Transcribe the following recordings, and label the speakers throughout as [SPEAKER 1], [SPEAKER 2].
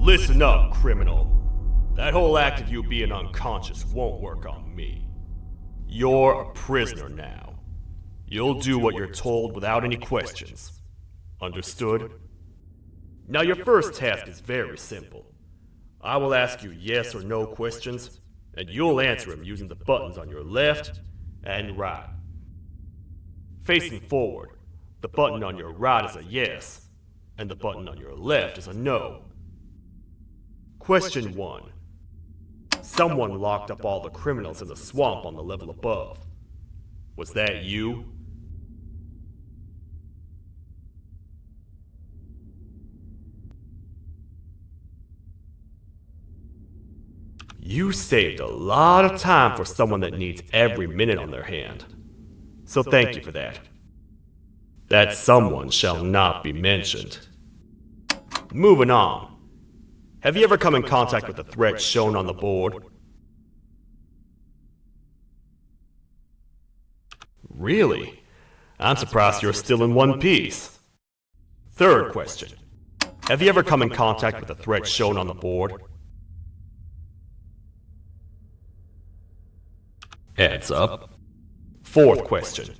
[SPEAKER 1] Listen up, criminal. That whole act of you being unconscious won't work on me. You're a prisoner now. You'll do what you're told without any questions. Understood? Now your first task is very simple. I will ask you yes or no questions, and you'll answer them using the buttons on your left and right. Facing forward, the button on your right is a yes, and the button on your left is a no. Question 1. Someone locked up all the criminals in the swamp on the level above. Was that you? You saved a lot of time for someone that needs every minute on their hand. So thank you for that. That someone shall not be mentioned. Moving on. Have you ever come in contact with the threat shown on the board? Really? I'm surprised you're still in one piece. Third question. Have you ever come in contact with the threat shown on the board? Heads up. Fourth question.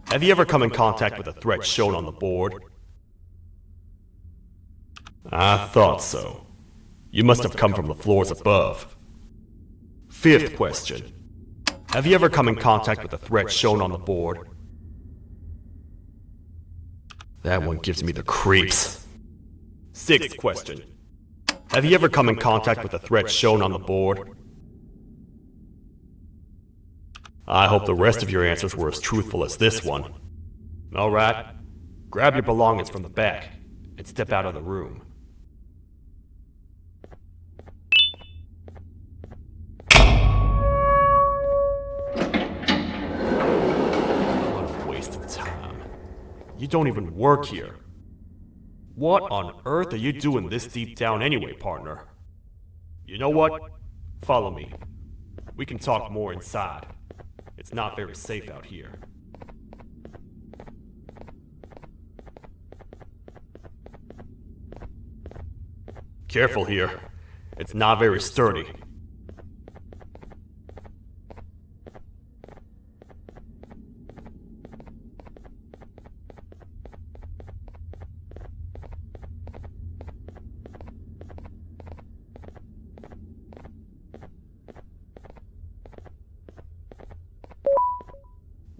[SPEAKER 1] Have you ever come in contact with the threat shown on the board? I thought so. You must have come from the floors above. Fifth question. Have you ever come in contact with the threat shown on the board? That one gives me the creeps. Sixth question. Have you ever come in contact with the threat shown on the board? I hope the rest of your answers were as truthful as this one. Alright, grab your belongings from the back and step out of the room. What a waste of time. You don't even work here. What on earth are you doing this deep down anyway, partner? You know what? Follow me. We can talk more inside. It's not very safe out here. Careful here. It's not very sturdy.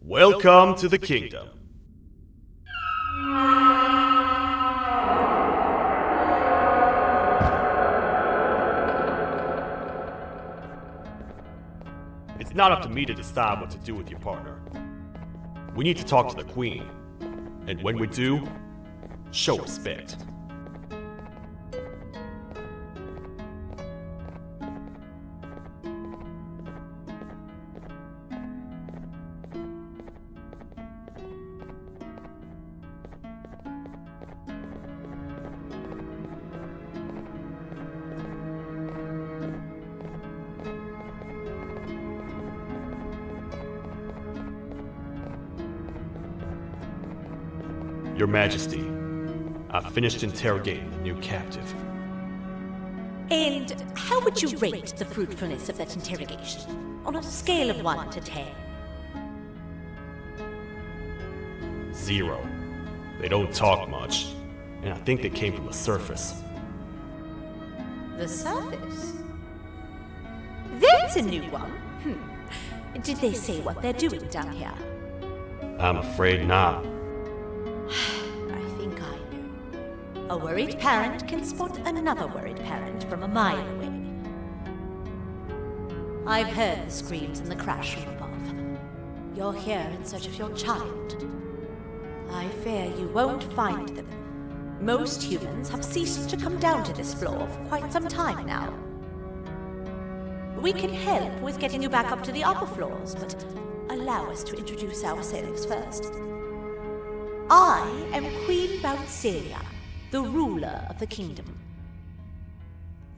[SPEAKER 1] Welcome to the kingdom. It's not up to me to decide what to do with your partner. We need to talk to the queen, And when we do, show respect. Your Majesty, I've finished interrogating the new captive.
[SPEAKER 2] And how would you rate the fruitfulness of that interrogation? On a scale of 1 to 10?
[SPEAKER 1] 0. They don't talk much, and I think they came from the surface.
[SPEAKER 2] The surface? There's a new one. Did they say what they're doing down here?
[SPEAKER 1] I'm afraid not.
[SPEAKER 2] I think I know. A worried parent can spot another worried parent from a mile away. I've heard the screams and the crash from above. You're here in search of your child. I fear you won't find them. Most humans have ceased to come down to this floor for quite some time now. We can help with getting you back up to the upper floors, but allow us to introduce ourselves first. I am Queen Bouncelia, the ruler of the kingdom.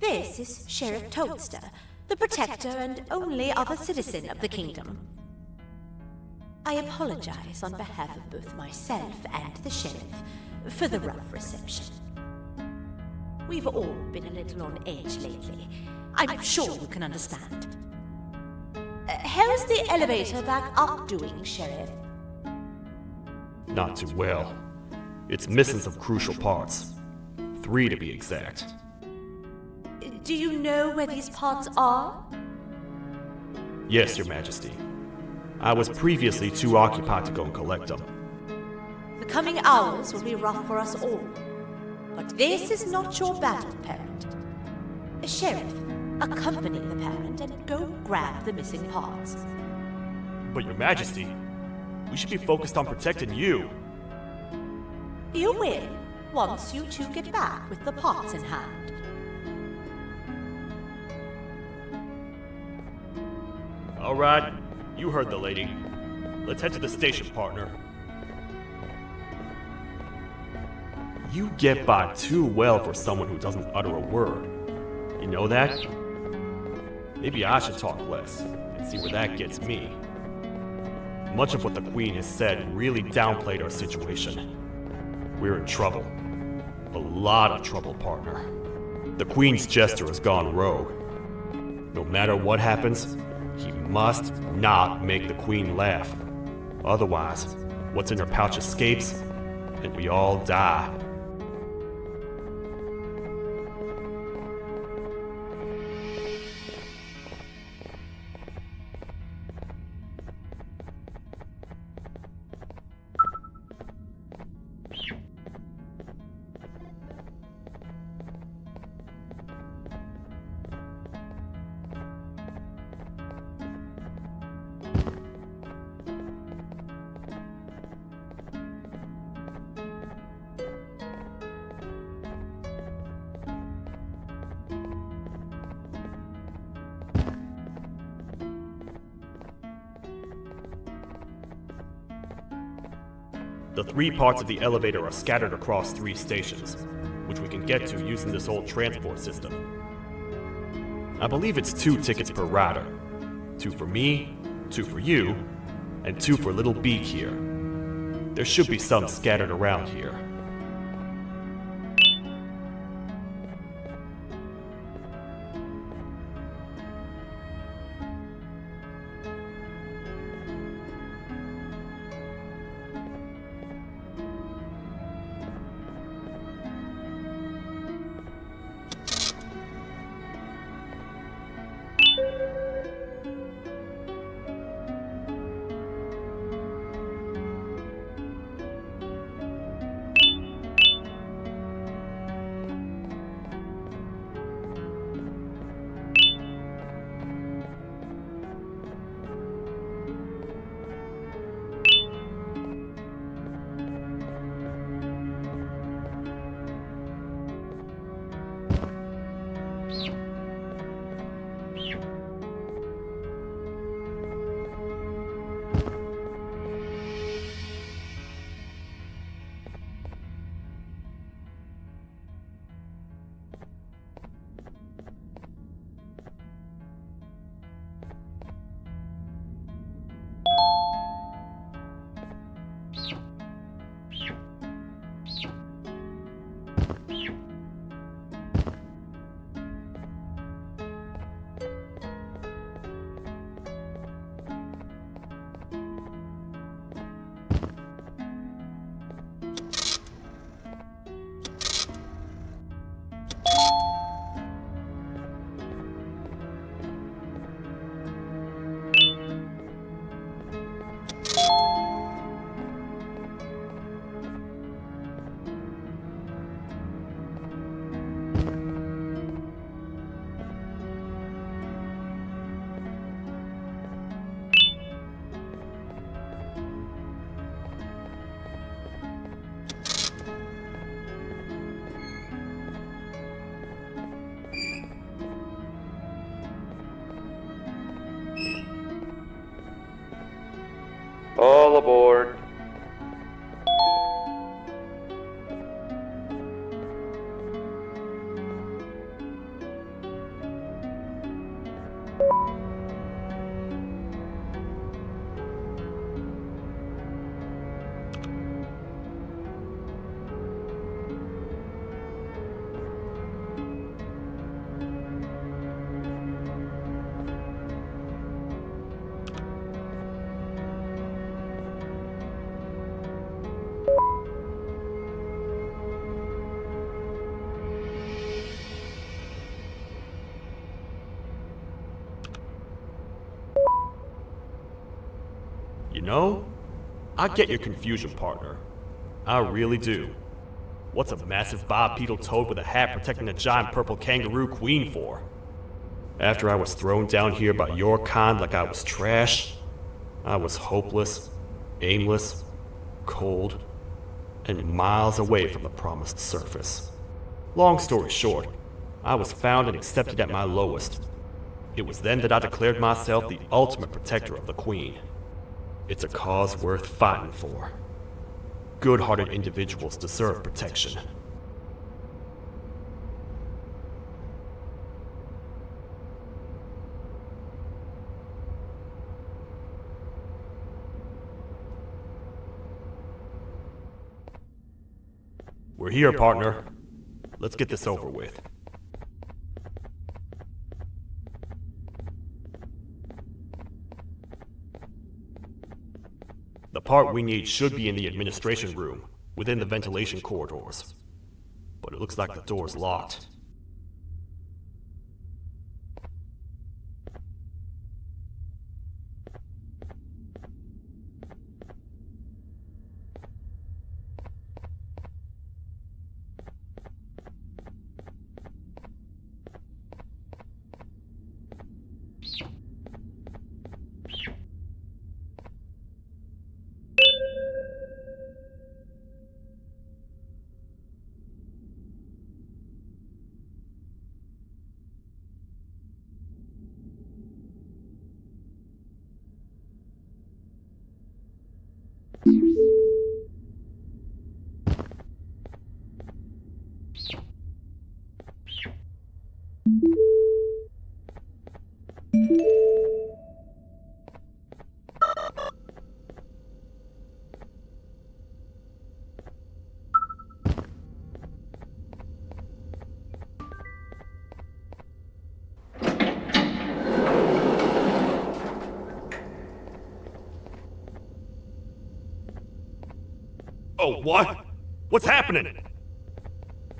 [SPEAKER 2] This is Sheriff Toadster, the protector and only other citizen of the kingdom. I apologize on behalf of both myself and the sheriff for the rough reception. We've all been a little on edge lately. I'm sure you can understand. How's the elevator back up doing, Sheriff?
[SPEAKER 1] Not too well. It's missing some crucial parts. 3 to be exact.
[SPEAKER 2] Do you know where these parts are?
[SPEAKER 1] Yes, Your Majesty. I was previously too occupied to go and collect them.
[SPEAKER 2] The coming hours will be rough for us all. But this is not your battle, parent. Sheriff, accompany the parent and go grab the missing parts.
[SPEAKER 1] But Your Majesty, we should be focused on protecting you.
[SPEAKER 2] You will, once you two get back with the parts in hand.
[SPEAKER 1] All right, you heard the lady. Let's head to the station, partner. You get by too well for someone who doesn't utter a word. You know that? Maybe I should talk less and see where that gets me. Much of what the Queen has said really downplayed our situation. We're in trouble. A lot of trouble, partner. The Queen's jester has gone rogue. No matter what happens, he must not make the Queen laugh. Otherwise, what's in her pouch escapes, and we all die. The 3 parts of the elevator are scattered across 3 stations, which we can get to using this old transport system. I believe it's 2 tickets per rider. 2 for me, 2 for you, and 2 for Little Beak here. There should be some scattered around here. know, I get your confusion, partner. I really do. What's a massive bipedal toad with a hat protecting a giant purple kangaroo queen for? After I was thrown down here by your kind like I was trash, I was hopeless, aimless, cold, and miles away from the promised surface. Long story short, I was found and accepted at my lowest. It was then that I declared myself the ultimate protector of the Queen. It's a cause worth fighting for. Good-hearted individuals deserve protection. We're here, partner. Let's get this over with. The part we need should be in the administration room, within the ventilation corridors. But it looks like the door's locked. Oh, what? What's happening?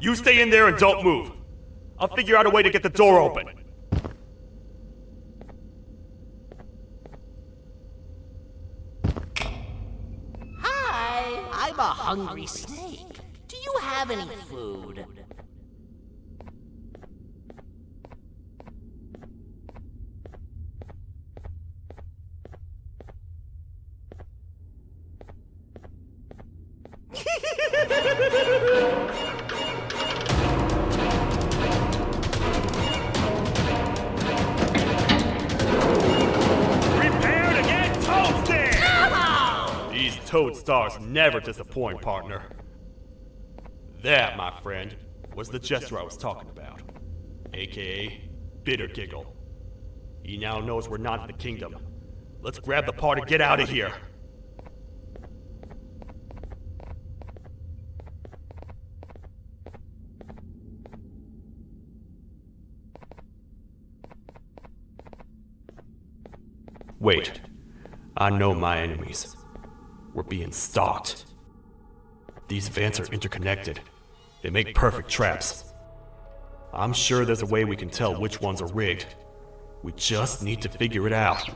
[SPEAKER 1] You stay in there and don't move. I'll figure out a way to get the door open.
[SPEAKER 3] Hi, I'm a hungry snake. Do you have any food?
[SPEAKER 1] Prepare to get toasted! These toad stars never disappoint, partner. That, my friend, was the jester I was talking about. AKA Bitter Giggle. He now knows we're not in the kingdom. Let's grab the part and get out of here. Wait, I know my enemies. We're being stalked. These vents are interconnected. They make perfect traps. I'm sure there's a way we can tell which ones are rigged. We just need to figure it out.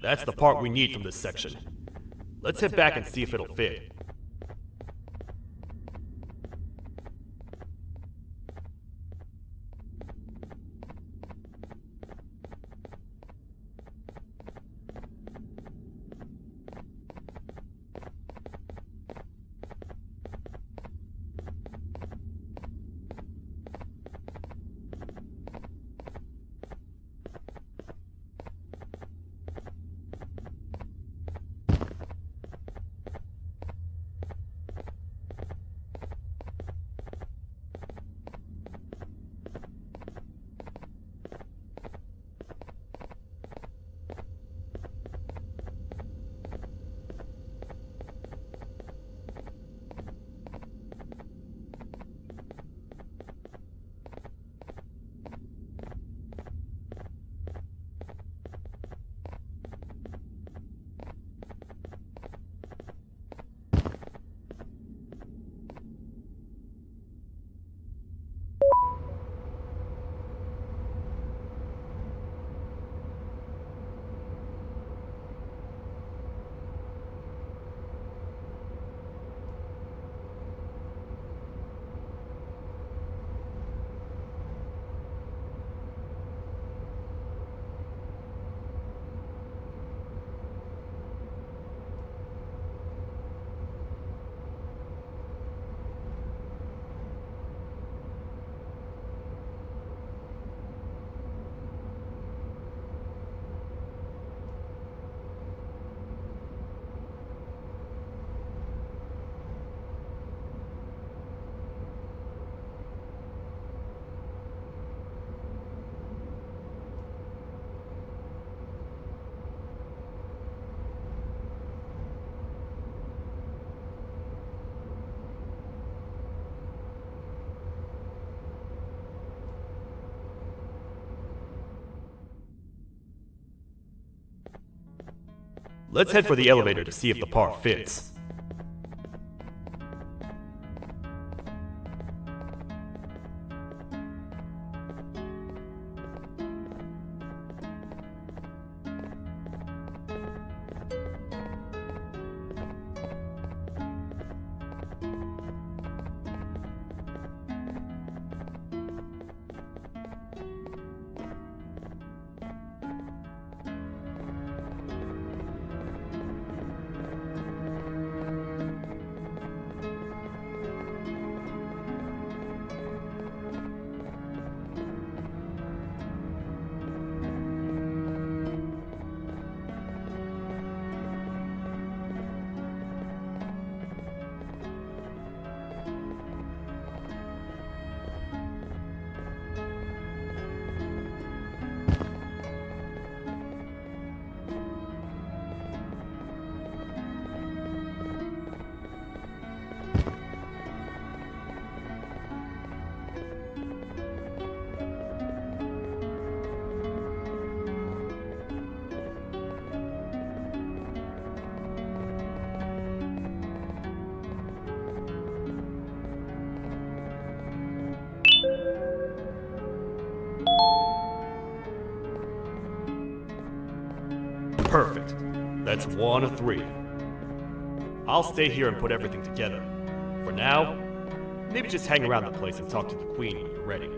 [SPEAKER 1] That's the part we need from this section. Let's head back and see if it'll fit. Let's head for the elevator to see if the part fits. Perfect. That's 1 of 3. I'll stay here and put everything together. For now, maybe just hang around the place and talk to the Queen when you're ready.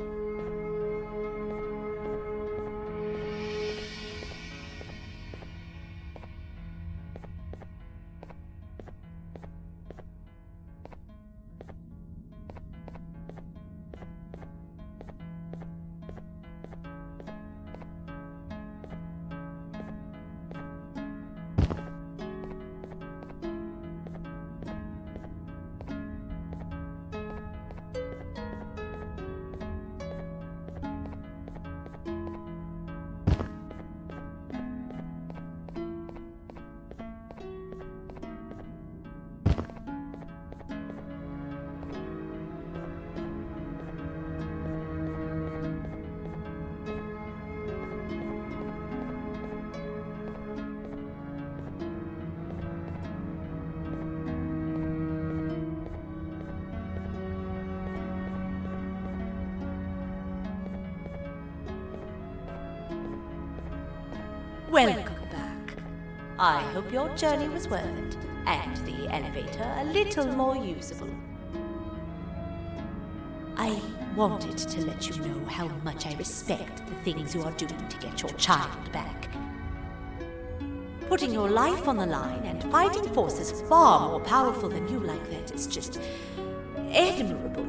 [SPEAKER 2] Welcome back. I hope your journey was worth it, and the elevator a little more usable. I wanted to let you know how much I respect the things you are doing to get your child back. Putting your life on the line and fighting forces far more powerful than you like that is just admirable.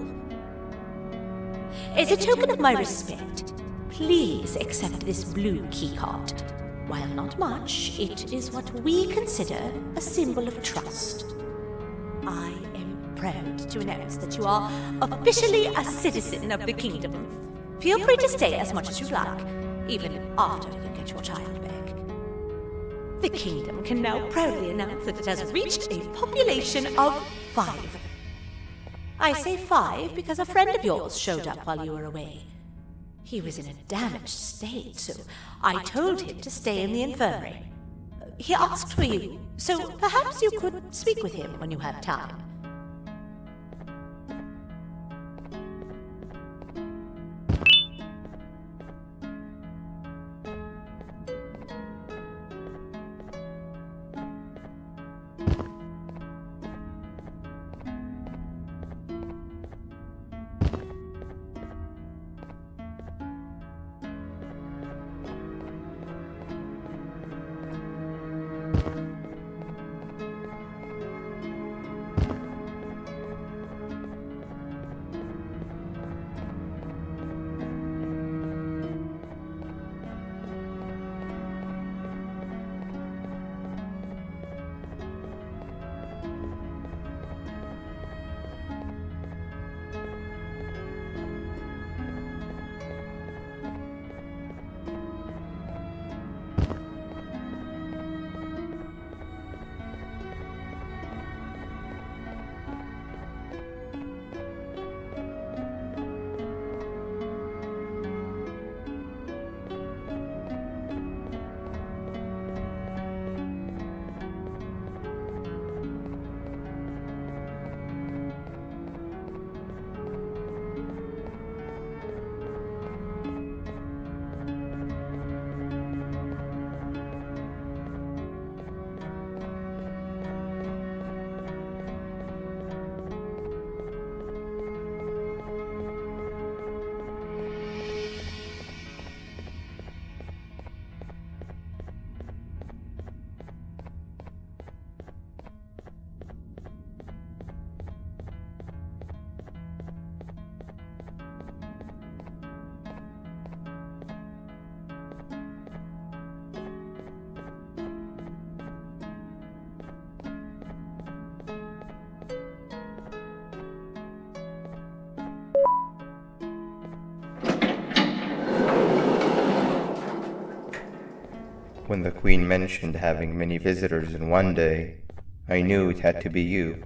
[SPEAKER 2] As a token of my respect, please accept this blue keycard. While not much, it is what we consider a symbol of trust. I am proud to announce that you are officially a citizen of the kingdom. Feel free to stay as much as you like, even after you get your child back. The kingdom can now proudly announce that it has reached a population of 5. I say 5 because a friend of yours showed up while you were away. He was in a damaged state, so I told him to stay in the infirmary. He asked for you, so perhaps you could speak with him when you have time.
[SPEAKER 4] When the Queen mentioned having many visitors in one day, I knew it had to be you.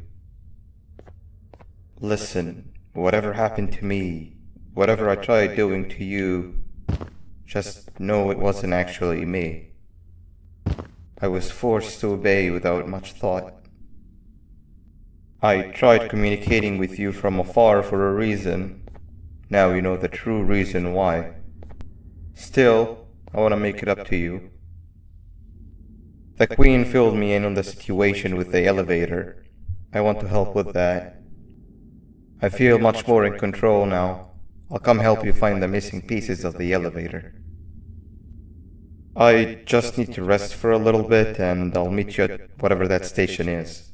[SPEAKER 4] Listen, whatever happened to me, whatever I tried doing to you, just know it wasn't actually me. I was forced to obey without much thought. I tried communicating with you from afar for a reason. Now you know the true reason why. Still, I want to make it up to you. The Queen filled me in on the situation with the elevator. I want to help with that. I feel much more in control now. I'll come help you find the missing pieces of the elevator. I just need to rest for a little bit and I'll meet you at whatever that station is.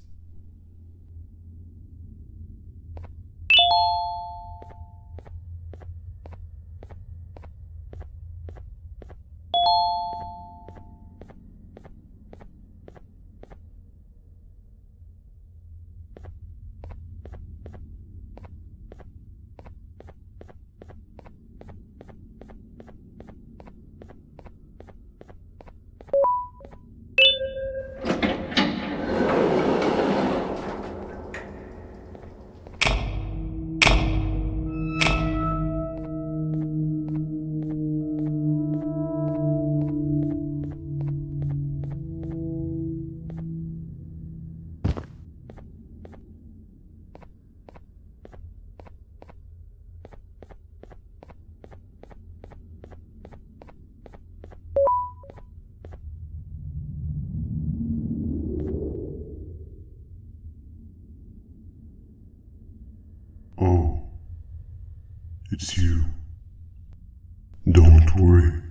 [SPEAKER 5] worry.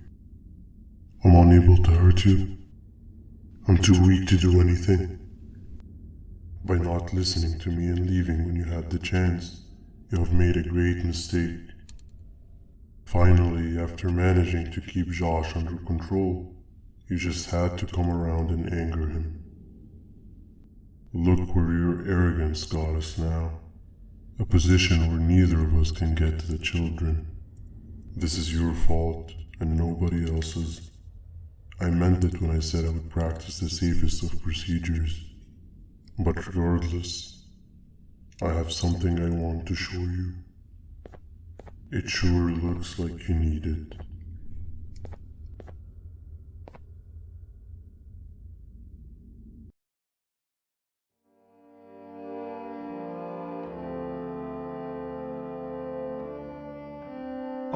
[SPEAKER 5] I'm unable to hurt you. I'm too weak to do anything. By not listening to me and leaving when you had the chance, you have made a great mistake. Finally, after managing to keep Josh under control, you just had to come around and anger him. Look where your arrogance got us now. A position where neither of us can get to the children. This is your fault and nobody else's. I meant it when I said I would practice the safest of procedures. But regardless, I have something I want to show you. It sure looks like you need it.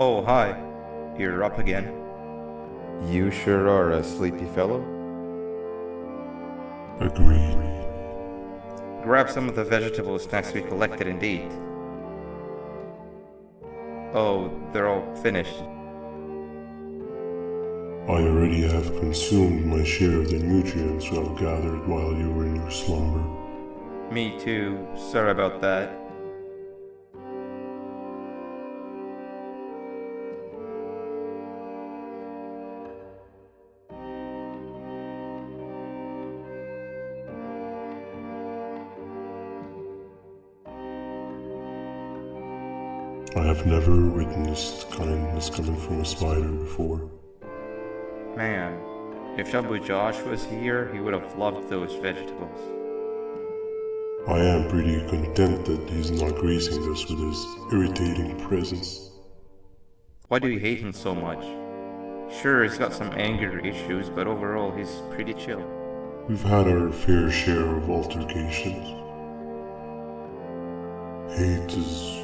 [SPEAKER 4] Oh, hi. You're up again. You sure are a sleepy fellow.
[SPEAKER 5] Agreed.
[SPEAKER 4] Grab some of the vegetable snacks we collected and eat. Oh, they're all finished.
[SPEAKER 5] I already have consumed my share of the nutrients I've gathered while you were in your slumber.
[SPEAKER 4] Me too. Sorry about that.
[SPEAKER 5] I have never witnessed kindness coming from a spider before.
[SPEAKER 4] Man, if Shabu Josh was here, he would have loved those vegetables.
[SPEAKER 5] I am pretty content that he's not gracing us with his irritating presence.
[SPEAKER 4] Why do you hate him so much? Sure, he's got some anger issues, but overall he's pretty chill.
[SPEAKER 5] We've had our fair share of altercations. Hate is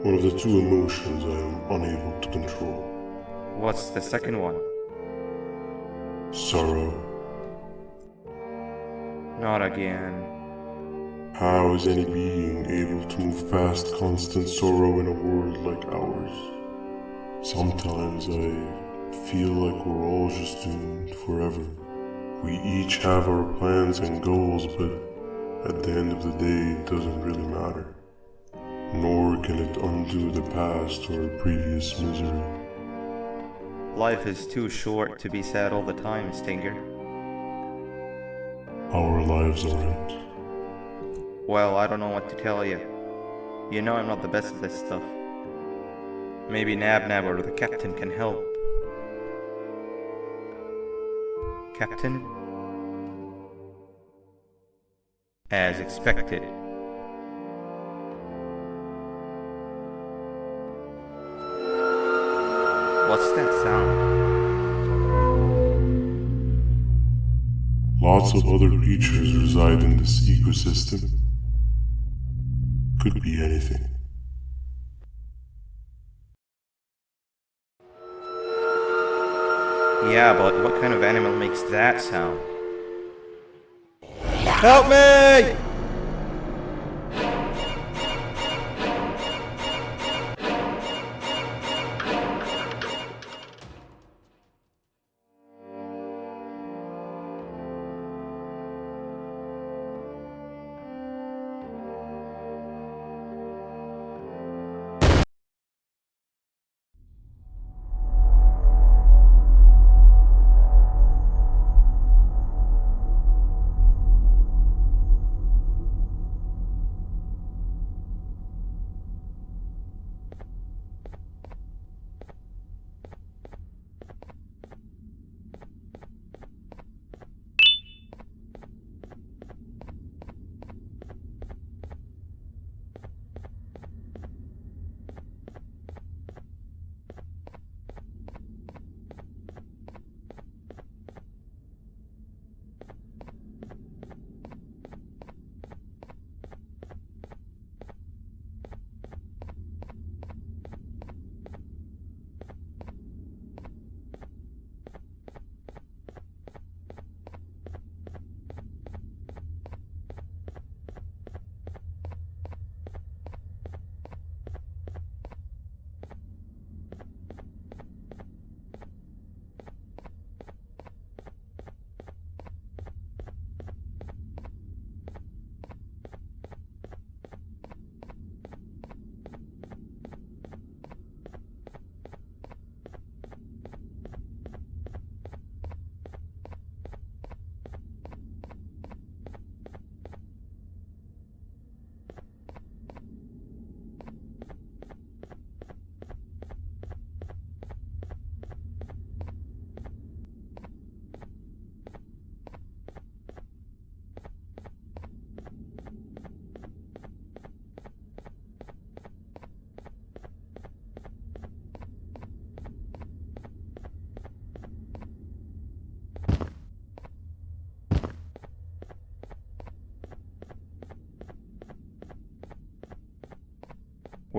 [SPEAKER 5] one of the two emotions I am unable to control.
[SPEAKER 4] What's the second one?
[SPEAKER 5] Sorrow.
[SPEAKER 4] Not again.
[SPEAKER 5] How is any being able to move past constant sorrow in a world like ours? Sometimes I feel like we're all just doomed forever. We each have our plans and goals, but at the end of the day, it doesn't really matter. Nor can it undo the past or previous misery.
[SPEAKER 4] Life is too short to be sad all the time, Stinger.
[SPEAKER 5] Our lives aren't.
[SPEAKER 4] Well, I don't know what to tell you. You know I'm not the best at this stuff. Maybe Nab or the captain can help. Captain? As expected. What's that sound?
[SPEAKER 5] Lots of other creatures reside in this ecosystem. Could be anything.
[SPEAKER 4] Yeah, but what kind of animal makes that sound? Help me!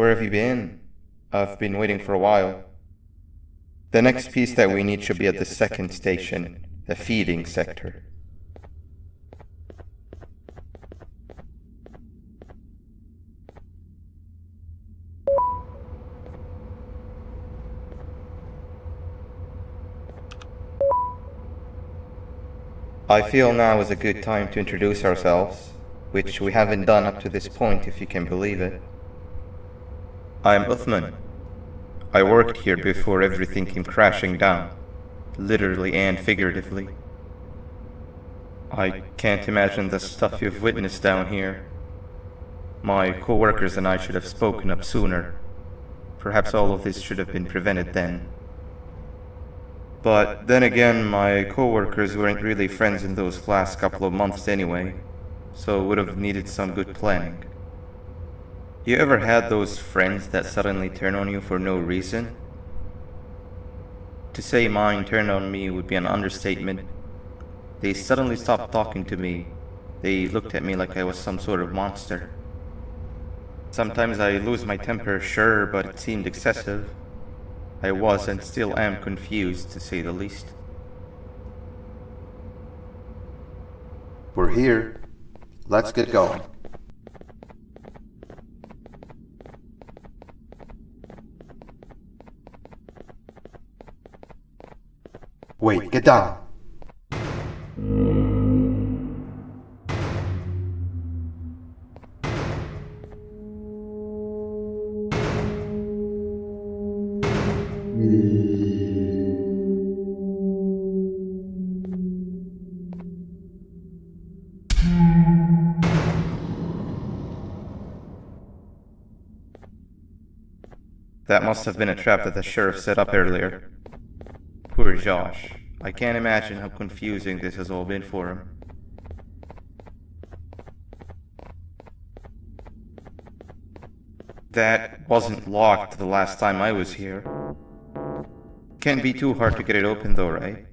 [SPEAKER 4] where have you been? I've been waiting for a while. The next piece that we need should be at the second station, the feeding sector. I feel now is a good time to introduce ourselves, which we haven't done up to this point, if you can believe it. I'm Uthman. I worked here before everything came crashing down, literally and figuratively. I can't imagine the stuff you've witnessed down here. My co-workers and I should have spoken up sooner. Perhaps all of this should have been prevented then. But then again, my co-workers weren't really friends in those last couple of months anyway, so would have needed some good planning. You ever had those friends that suddenly turn on you for no reason? To say mine turned on me would be an understatement. They suddenly stopped talking to me. They looked at me like I was some sort of monster. Sometimes I lose my temper, sure, but it seemed excessive. I was and still am confused, to say the least.
[SPEAKER 6] We're here. Let's get going. Wait, get down.
[SPEAKER 4] That must have been a trap that the sheriff set up earlier. Poor Josh. I can't imagine how confusing this has all been for him. That wasn't locked the last time I was here. Can't be too hard to get it open though, right?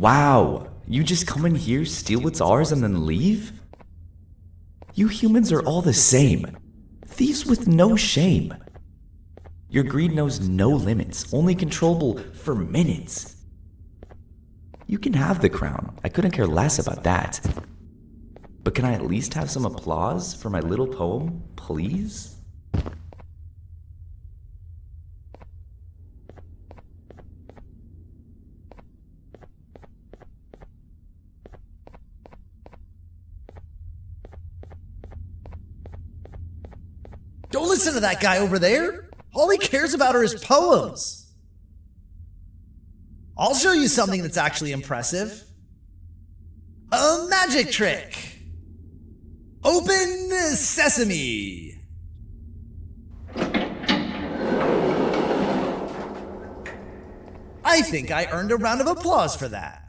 [SPEAKER 7] Wow, you just come in here, steal what's ours, and then leave? You humans are all the same. Thieves with no shame. Your greed knows no limits, only controllable for minutes. You can have the crown, I couldn't care less about that. But can I at least have some applause for my little poem, please?
[SPEAKER 8] Don't listen to that guy over there. All he cares about are his poems. I'll show you something that's actually impressive. A magic trick. Open sesame. I think I earned a round of applause for that.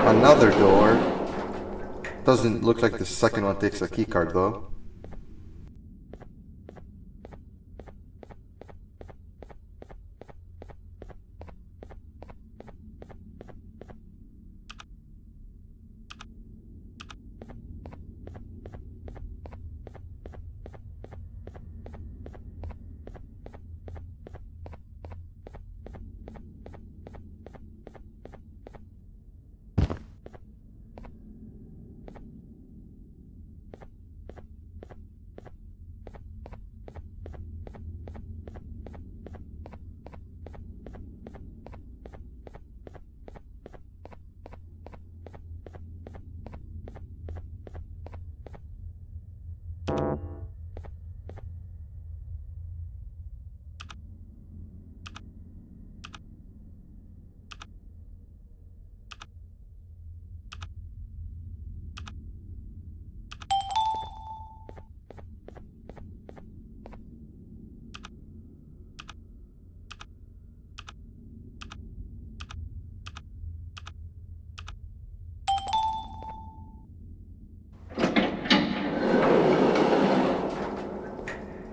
[SPEAKER 6] Another door. Doesn't look like the second one takes a keycard though.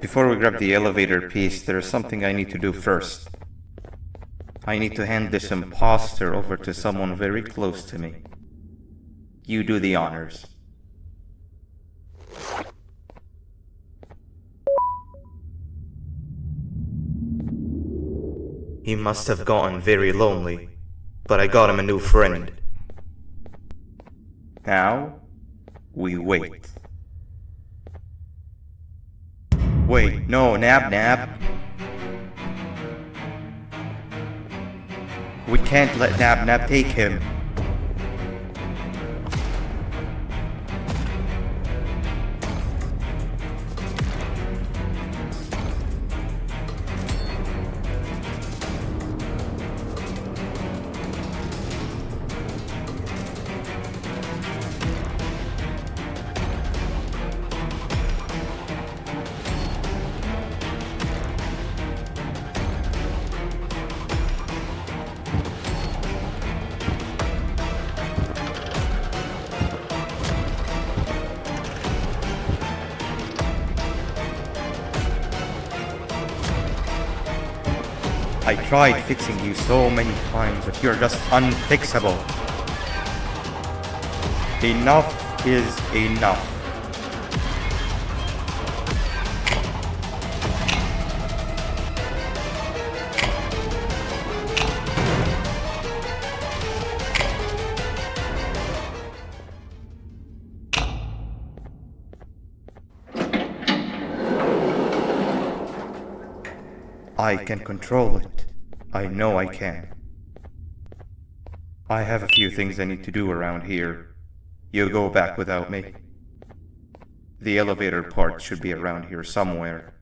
[SPEAKER 4] Before we grab the elevator piece, there is something I need to do first. I need to hand this imposter over to someone very close to me. You do the honors. He must have gotten very lonely, but I got him a new friend. Now, we wait. Wait, no, Nab. We can't let Nab take him. I tried fixing you so many times, but you're just unfixable. Enough is enough. I can control it. I know I can. I have a few things I need to do around here. You go back without me. The elevator part should be around here somewhere.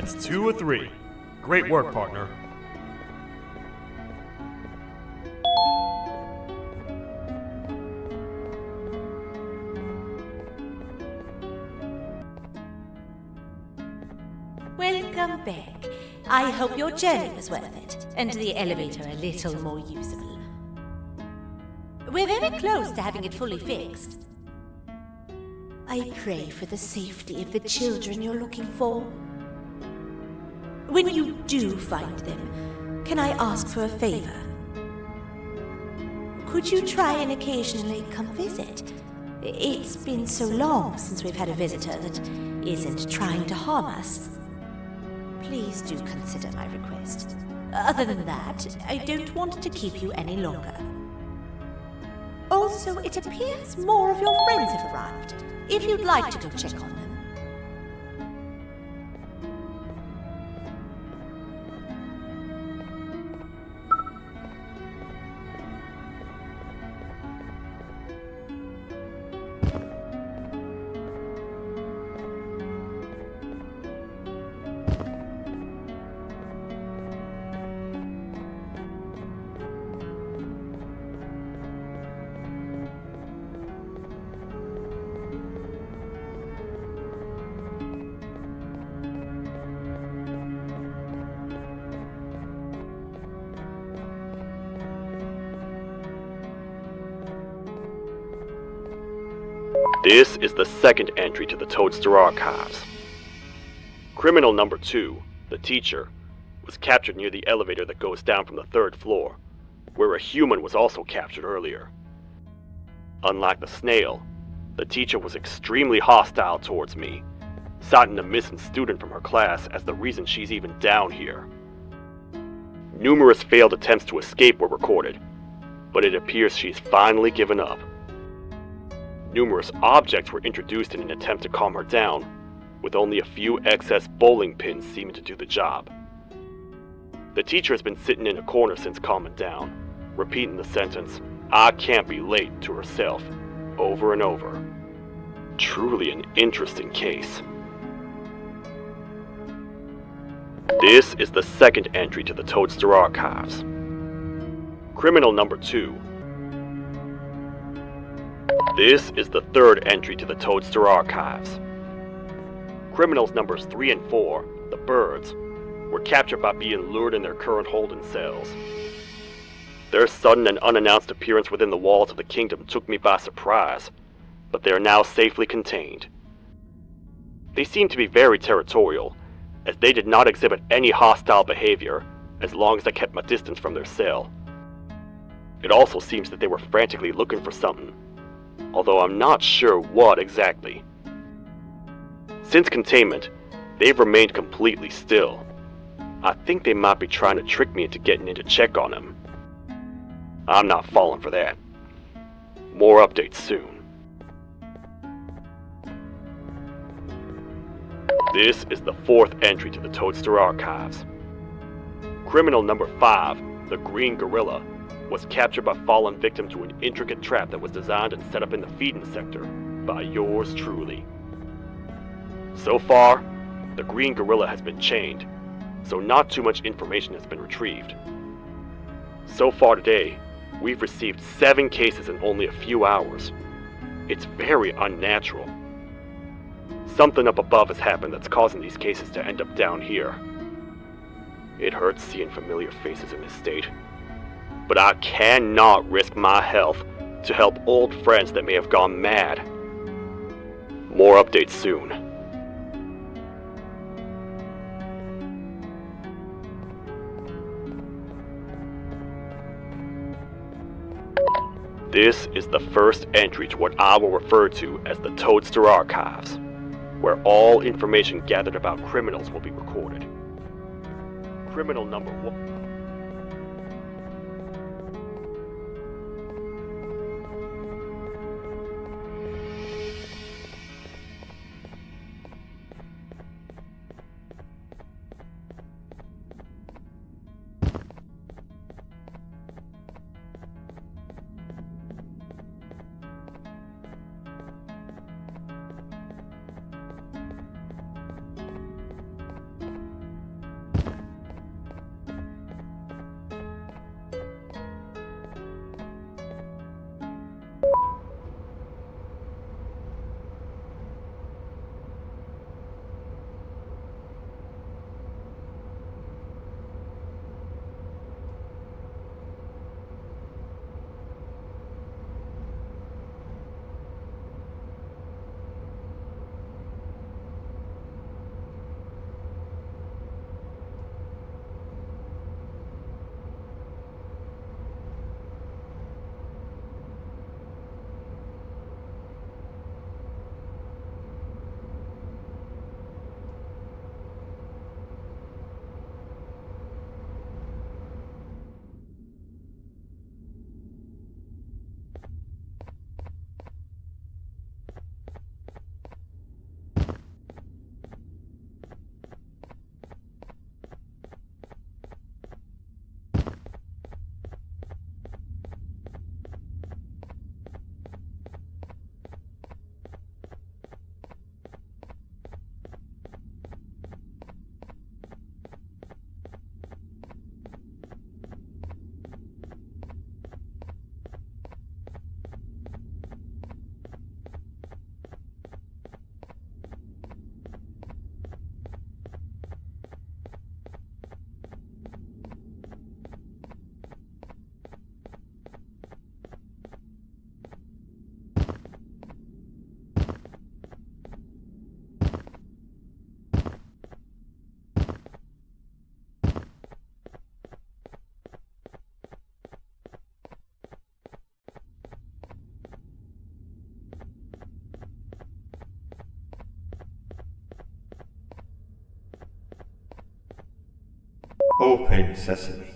[SPEAKER 1] That's 2 of 3. Great work, partner.
[SPEAKER 2] Welcome back. I hope your journey was worth it, and the elevator a little more usable. We're very close to having it fully fixed. I pray for the safety of the children you're looking for. When you do find them, can I ask for a favor? Could you try and occasionally come visit? It's been so long since we've had a visitor that isn't trying to harm us. Please do consider my request. Other than that, I don't want to keep you any longer. Also, it appears more of your friends have arrived. If you'd like to go check on them.
[SPEAKER 1] This is the second entry to the Toadster Archives. Criminal number 2, the teacher, was captured near the elevator that goes down from the 3rd floor, where a human was also captured earlier. Unlike the snail, the teacher was extremely hostile towards me, citing a missing student from her class as the reason she's even down here. Numerous failed attempts to escape were recorded, but it appears she's finally given up. Numerous objects were introduced in an attempt to calm her down, with only a few excess bowling pins seeming to do the job. The teacher has been sitting in a corner since calming down, repeating the sentence, "I can't be late," to herself, over and over. Truly an interesting case. This is the second entry to the Toadster Archives. Criminal number 2. This is the 3rd entry to the Toadster Archives. Criminals numbers 3 and 4, the birds, were captured by being lured in their current holding cells. Their sudden and unannounced appearance within the walls of the kingdom took me by surprise, but they are now safely contained. They seem to be very territorial, as they did not exhibit any hostile behavior as long as I kept my distance from their cell. It also seems that they were frantically looking for something, although I'm not sure what exactly. Since containment, they've remained completely still. I think they might be trying to trick me into getting in to check on them. I'm not falling for that. More updates soon. This is the 4th entry to the Toadster Archives. Criminal number 5, the Green Gorilla, was captured by falling victim to an intricate trap that was designed and set up in the feeding sector by yours truly. So far, the Green Gorilla has been chained, so not too much information has been retrieved. So far today, we've received 7 cases in only a few hours. It's very unnatural. Something up above has happened that's causing these cases to end up down here. It hurts seeing familiar faces in this state, but I cannot risk my health to help old friends that may have gone mad. More updates soon. This is the first entry to what I will refer to as the Toadster Archives, where all information gathered about criminals will be recorded. Criminal number 1.
[SPEAKER 4] Open sesame.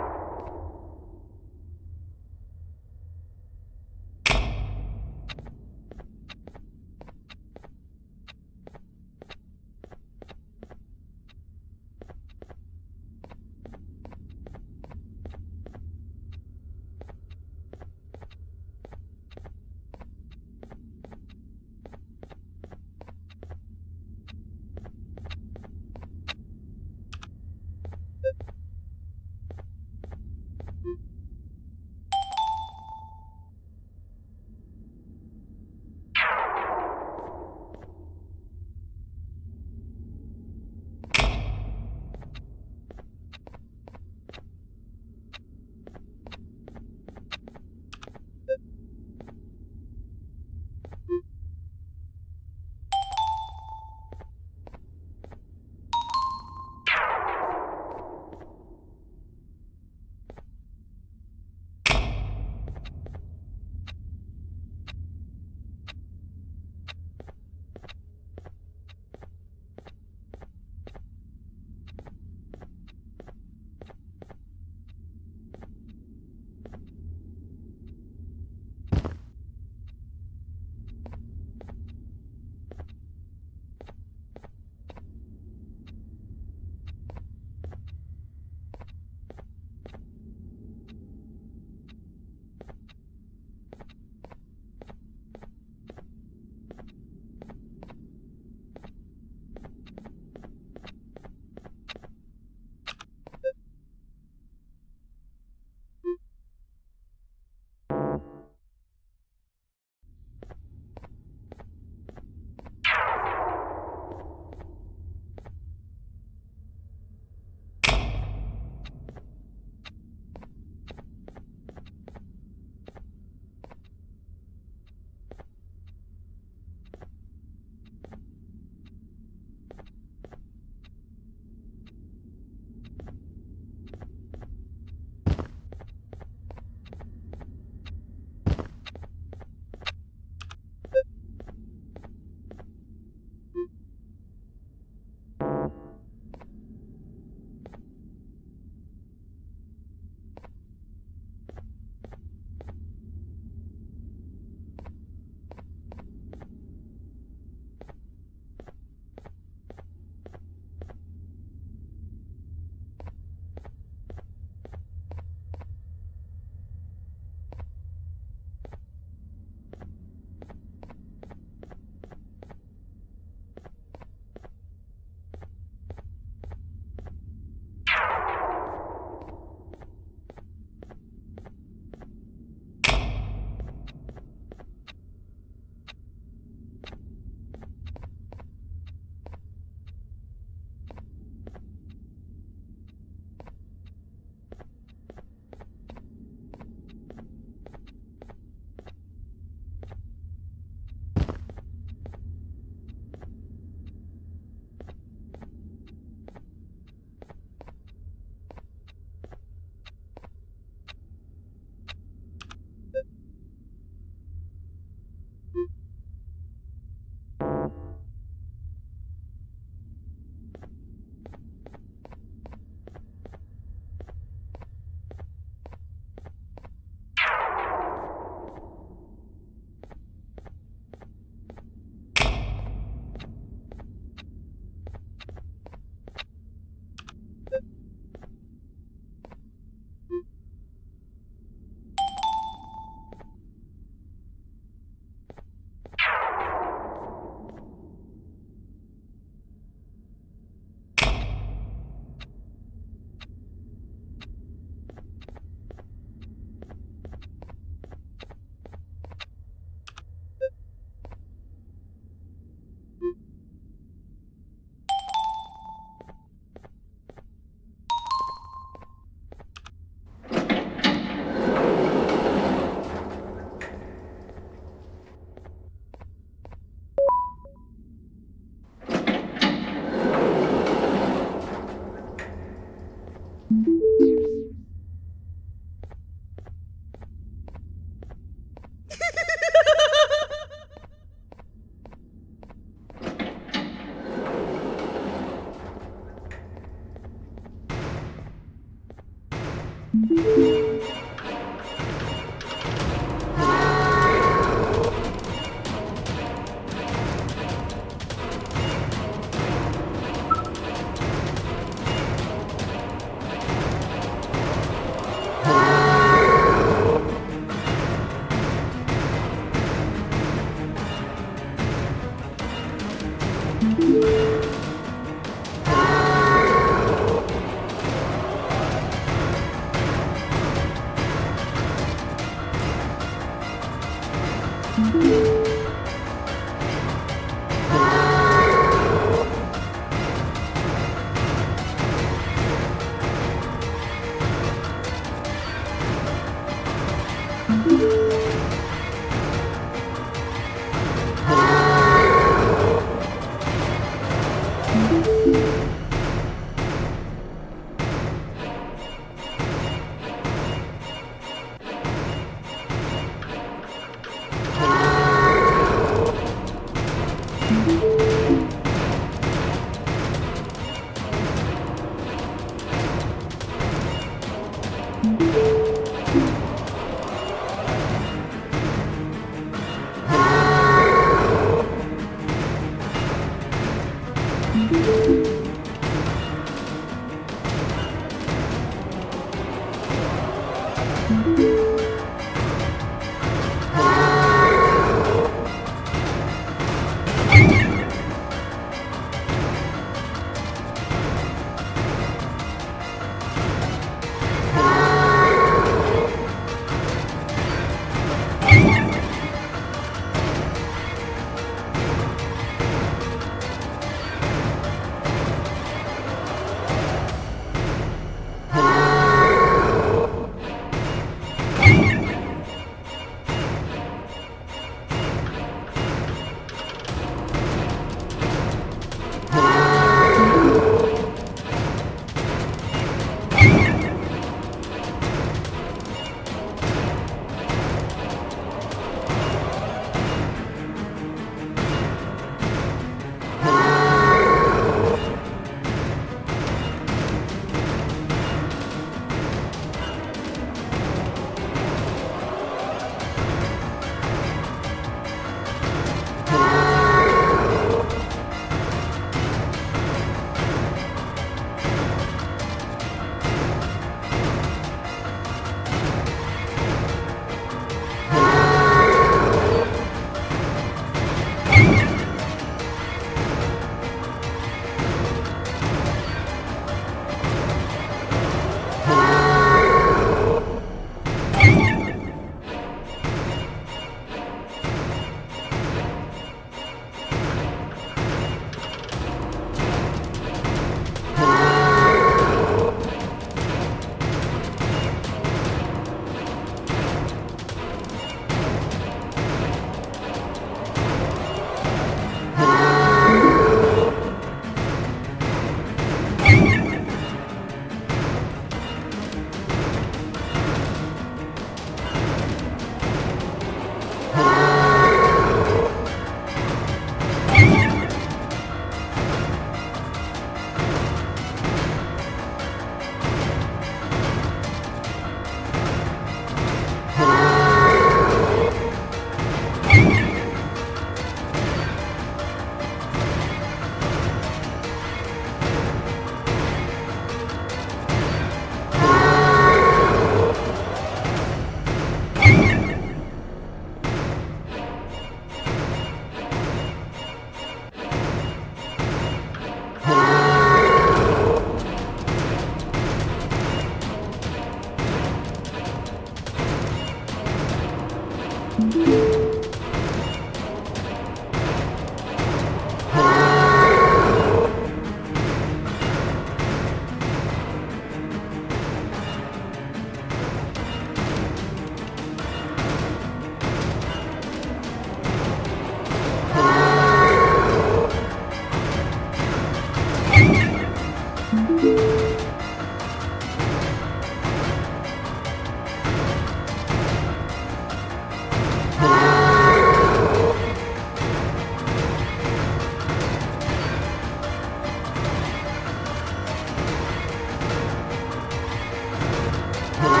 [SPEAKER 6] Huh?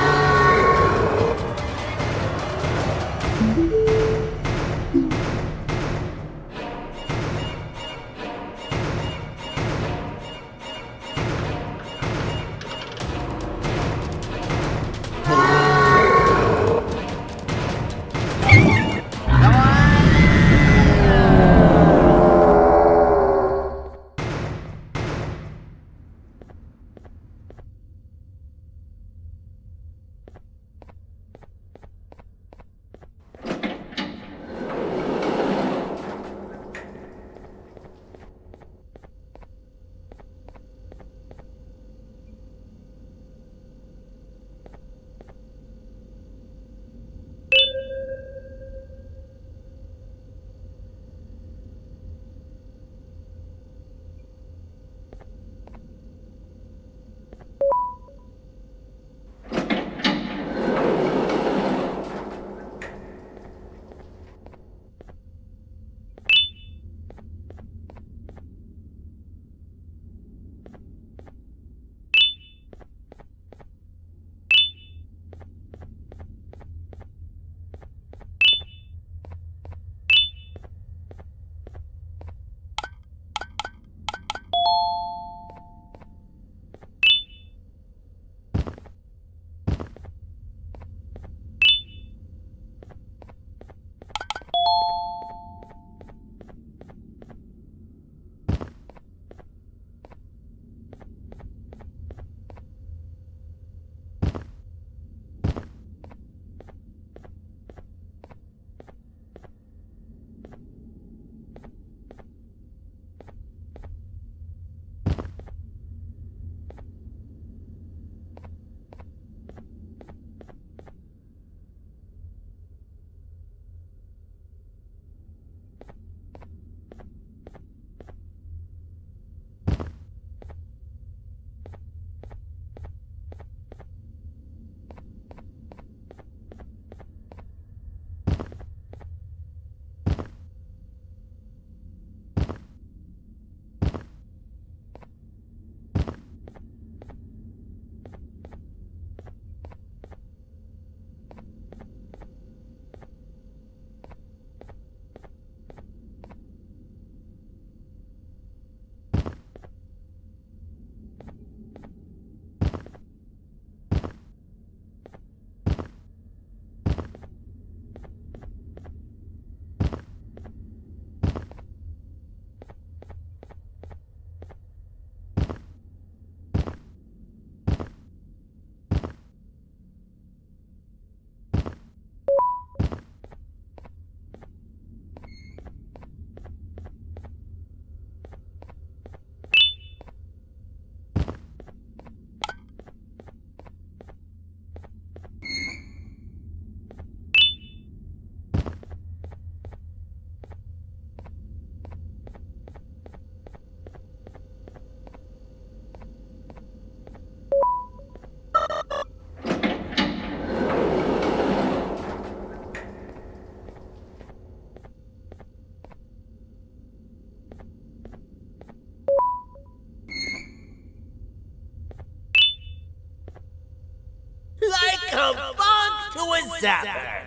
[SPEAKER 3] a zapper.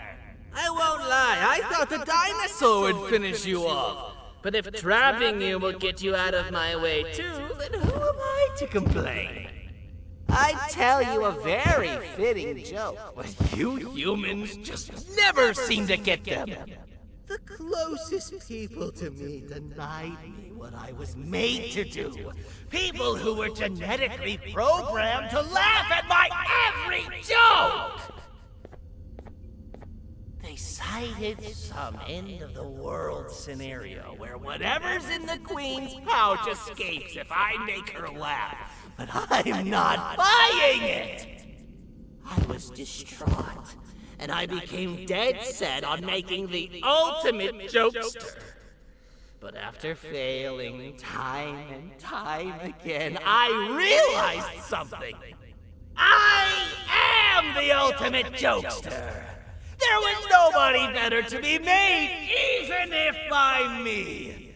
[SPEAKER 3] I won't lie, I thought the dinosaur would finish you off. But if trapping you will get you out of my way too, then who am I to complain? I tell you a very fitting joke, but you humans just never seem to get them. The closest people to me denied me what I was made to do. People who were genetically programmed to laugh at my every joke! They cited some end-of-the-world scenario where whatever's in the Queen's pouch escapes if I make her laugh. But I'm not buying it! I was distraught, and I became dead set on making the ultimate jokester. But after failing time and time again, I realized something. I am the ultimate jokester! There was nobody better to be made, even if by me.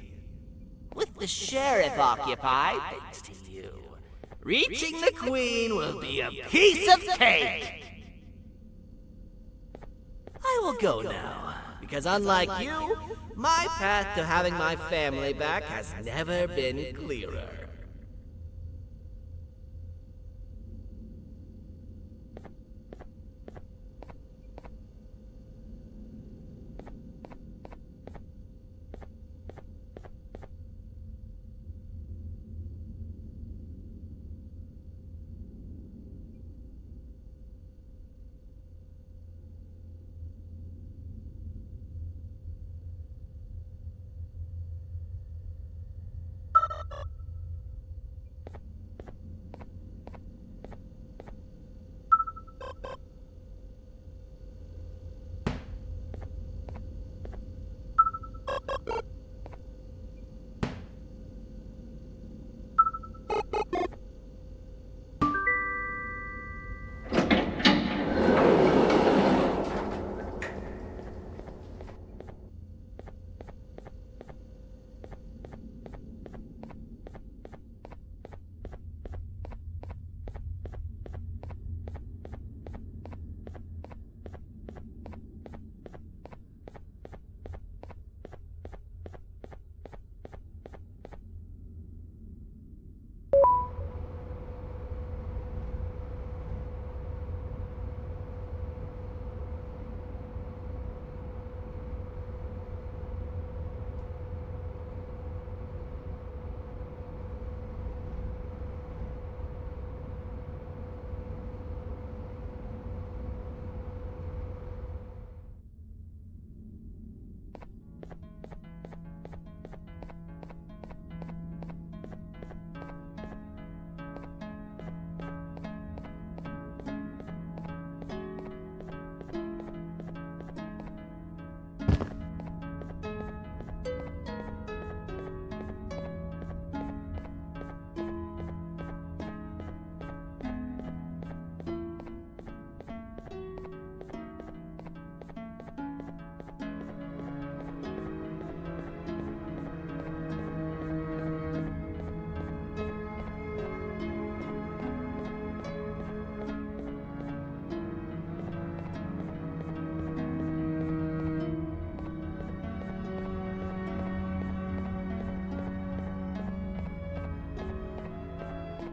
[SPEAKER 3] With the sheriff occupied, thanks to you, reaching the Queen will be a piece of cake. I will go now, because unlike you, my path to having my family back has never been clearer.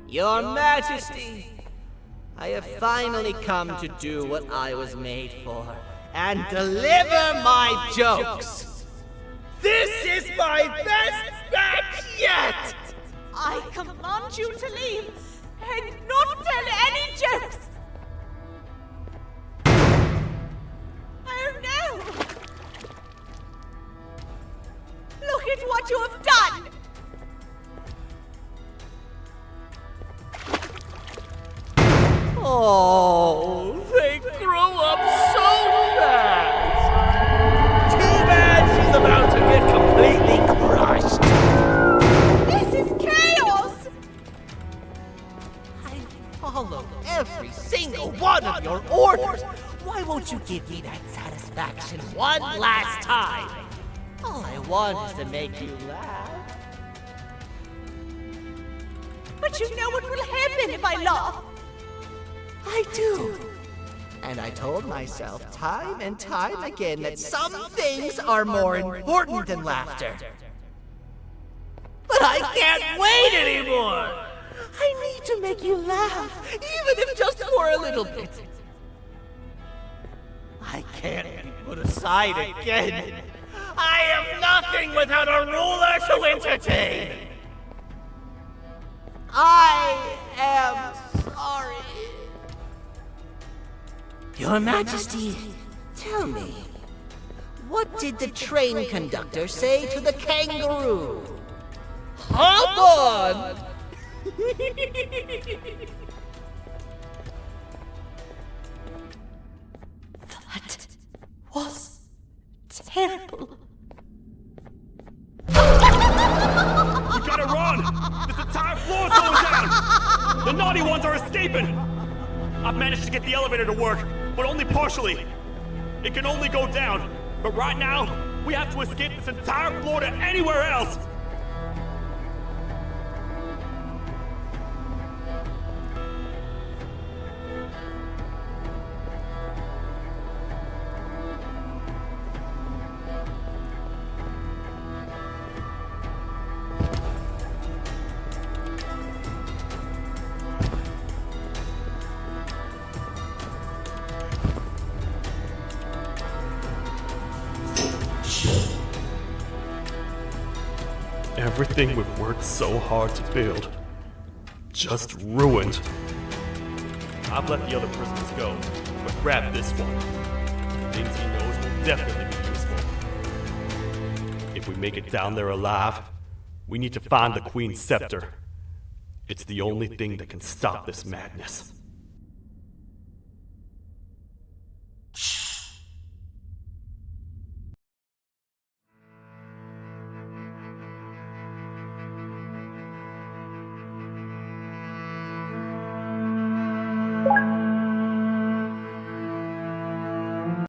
[SPEAKER 3] Your Majesty, I have finally come to do what I was made for, and deliver my jokes! This is my best batch yet!
[SPEAKER 2] I command you to leave and not tell any jokes! Oh no! Look at what you have done!
[SPEAKER 3] Oh, they grew up so fast! Too bad she's about to get completely crushed!
[SPEAKER 2] This is chaos!
[SPEAKER 3] I followed every single one of your orders! Why won't you give me that satisfaction one last time? All I want is to make you laugh.
[SPEAKER 2] But you know what will happen if I laugh.
[SPEAKER 3] I do. And I told myself time and time again that some things are more important than laughter. But I can't wait anymore! I need to make you laugh, even if just for a little bit. I can't be put aside again. I am nothing without a ruler to entertain. I am sorry. Your Majesty, tell me, what did the train conductor say to the kangaroo? Hop on!
[SPEAKER 2] That was terrible.
[SPEAKER 1] We gotta run! This entire floor's going down! The naughty ones are escaping! I've managed to get the elevator to work, but only partially. It can only go down, but right now, we have to escape this entire floor to anywhere else! Everything we've worked so hard to build, just ruined. I've let the other prisoners go, but grab this one. Things he knows will definitely be useful. If we make it down there alive, we need to find the Queen's scepter. It's the only thing that can stop this madness.